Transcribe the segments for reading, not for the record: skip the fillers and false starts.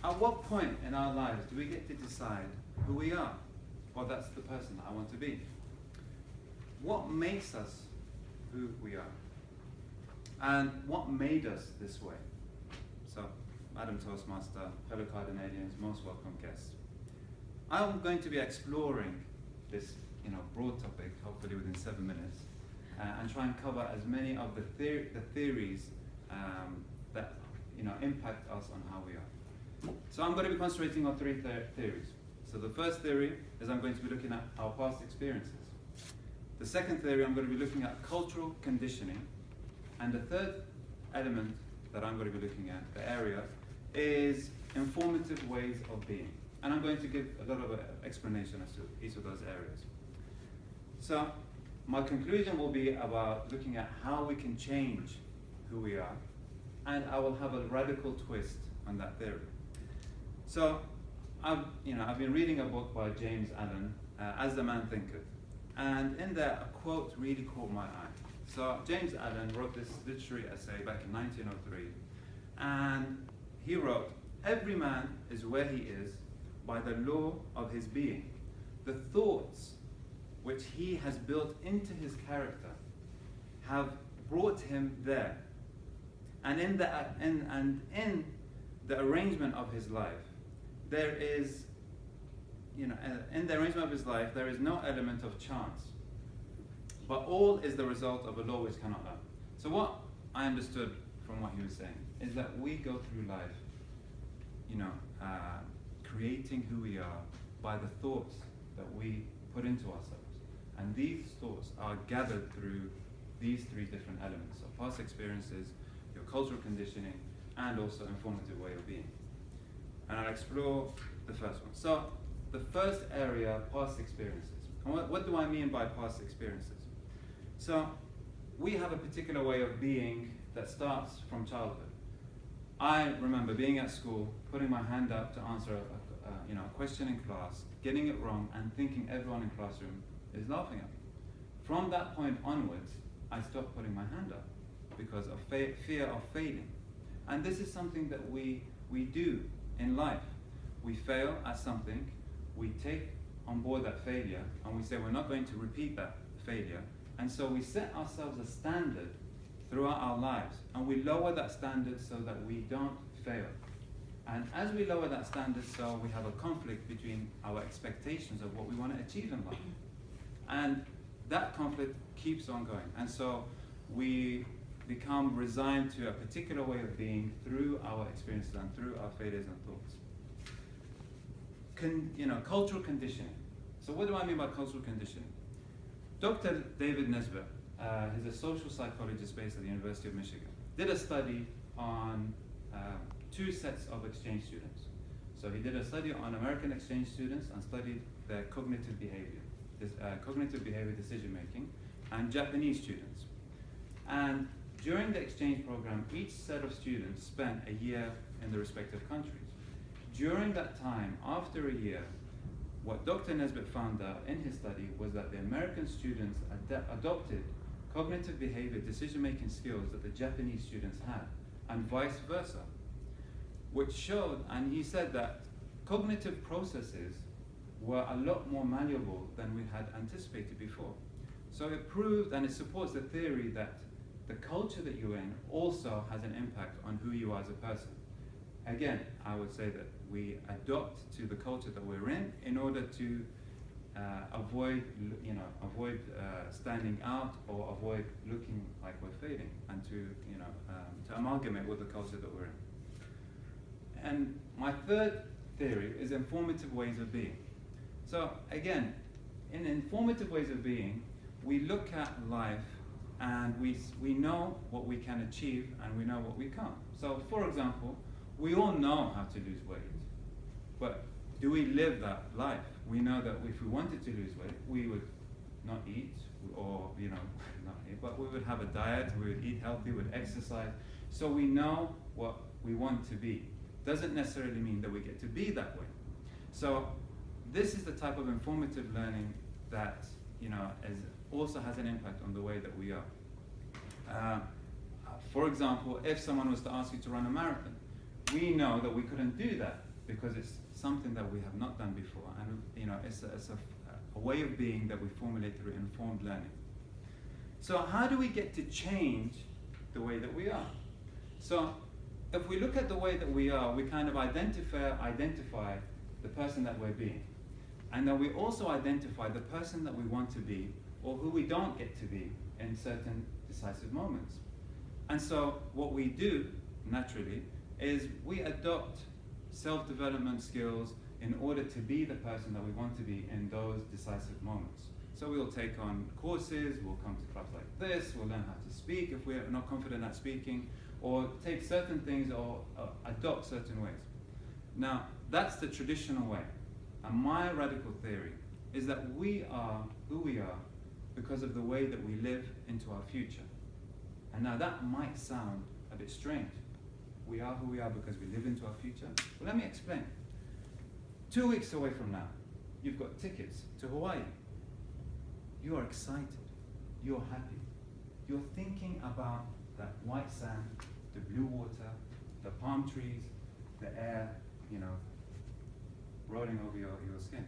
At what point in our lives do we get to decide who we are? Well, that's the person that I want to be. What makes us who we are? And what made us this way? So, Madam Toastmaster, fellow Cardinalians, most welcome guests. I'm going to be exploring this broad topic, hopefully within 7 minutes, and try and cover as many of the theories that impact us on how we are. So I'm going to be concentrating on 3 theories. So the first theory is I'm going to be looking at our past experiences. The second theory, I'm going to be looking at cultural conditioning. And the third element that I'm going to be looking at, the area, is informative ways of being. And I'm going to give a lot of explanation as to each of those areas. So my conclusion will be about looking at how we can change who we are, and I will have a radical twist on that theory. So I've been reading a book by James Allen, As the Man Thinketh, and in there a quote really caught my eye. So James Allen wrote this literary essay back in 1903, and he wrote, "Every man is where he is by the law of his being. The thoughts which he has built into his character have brought him there. And in the arrangement of his life, there is, in the arrangement of his life, there is no element of chance, but all is the result of a law which cannot learn." So what I understood from what he was saying is that we go through life, creating who we are by the thoughts that we put into ourselves. And these thoughts are gathered through these 3 different elements. So past experiences, your cultural conditioning, and also informative way of being. And I'll explore the first one. So the first area, past experiences. And what do I mean by past experiences? So we have a particular way of being that starts from childhood. I remember being at school, putting my hand up to answer a question in class, getting it wrong, and thinking everyone in the classroom is laughing at me. From that point onwards, I stopped putting my hand up because of fear of failing. And this is something that we do in life. We fail at something, we take on board that failure, and we say we're not going to repeat that failure. And so we set ourselves a standard throughout our lives, and we lower that standard so that we don't fail. And as we lower that standard, so we have a conflict between our expectations of what we want to achieve in life. And that conflict keeps on going. And so we become resigned to a particular way of being through our experiences and through our failures and thoughts. Cultural conditioning. So what do I mean by cultural conditioning? Dr. David Nesbitt, he's a social psychologist based at the University of Michigan, did a study on 2 sets of exchange students. So he did a study on American exchange students and studied their cognitive behavior, decision making, and Japanese students. And during the exchange program, each set of students spent a year in the respective countries. During that time, after a year, what Dr. Nesbitt found out in his study was that the American students adopted cognitive behavior, decision-making skills that the Japanese students had, and vice versa, which showed, and he said that cognitive processes were a lot more malleable than we had anticipated before. So it proved, and it supports the theory that the culture that you're in also has an impact on who you are as a person. Again, I would say that we adopt to the culture that we're in order to avoid standing out or avoid looking like we're failing, and to amalgamate with the culture that we're in. And my third theory is informative ways of being. So again, in informative ways of being, we look at life and we know what we can achieve and we know what we can't. So for example, we all know how to lose weight, but do we live that life? We know that if we wanted to lose weight, we would not eat, or not eat, but we would have a diet, we would eat healthy, we would exercise. So we know what we want to be. Doesn't necessarily mean that we get to be that way. So this is the type of informative learning that also has an impact on the way that we are. For example, if someone was to ask you to run a marathon, we know that we couldn't do that because it's something that we have not done before, and it's a way of being that we formulate through informed learning. So how do we get to change the way that we are? So if we look at the way that we are, we kind of identify the person that we're being. And then we also identify the person that we want to be, or who we don't get to be in certain decisive moments. And so what we do, naturally, is we adopt self-development skills in order to be the person that we want to be in those decisive moments. So we'll take on courses, we'll come to clubs like this, we'll learn how to speak if we're not confident at speaking, or take certain things or adopt certain ways. Now, that's the traditional way. And my radical theory is that we are who we are because of the way that we live into our future. And now that might sound a bit strange. We are who we are because we live into our future. Well, let me explain. 2 weeks away from now, you've got tickets to Hawaii. You are excited. You're happy. You're thinking about that white sand, the blue water, the palm trees, the air, rolling over your skin.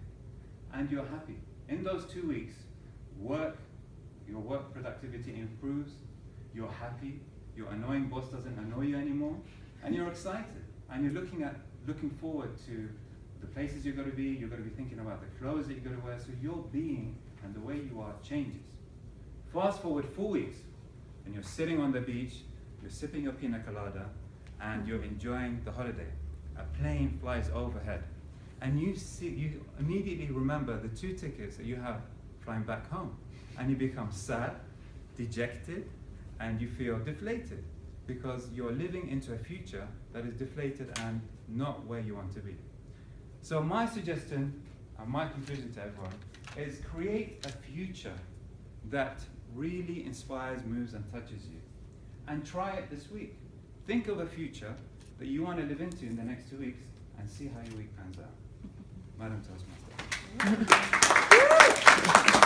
And you're happy. In those 2 weeks, your work productivity improves, you're happy, your annoying boss doesn't annoy you anymore, and you're excited. And you're looking forward to the places you're going to be thinking about the clothes that you're going to wear, so your being and the way you are changes. Fast forward 4 weeks, and you're sitting on the beach, you're sipping your pina colada, and you're enjoying the holiday. A plane flies overhead, and you immediately remember the 2 tickets that you have flying back home, and you become sad, dejected, and you feel deflated because you're living into a future that is deflated and not where you want to be. So my suggestion and my conclusion to everyone is create a future that really inspires, moves, and touches you. And try it this week. Think of a future that you want to live into in the next 2 weeks and see how your week pans out. Madam Toastmaster.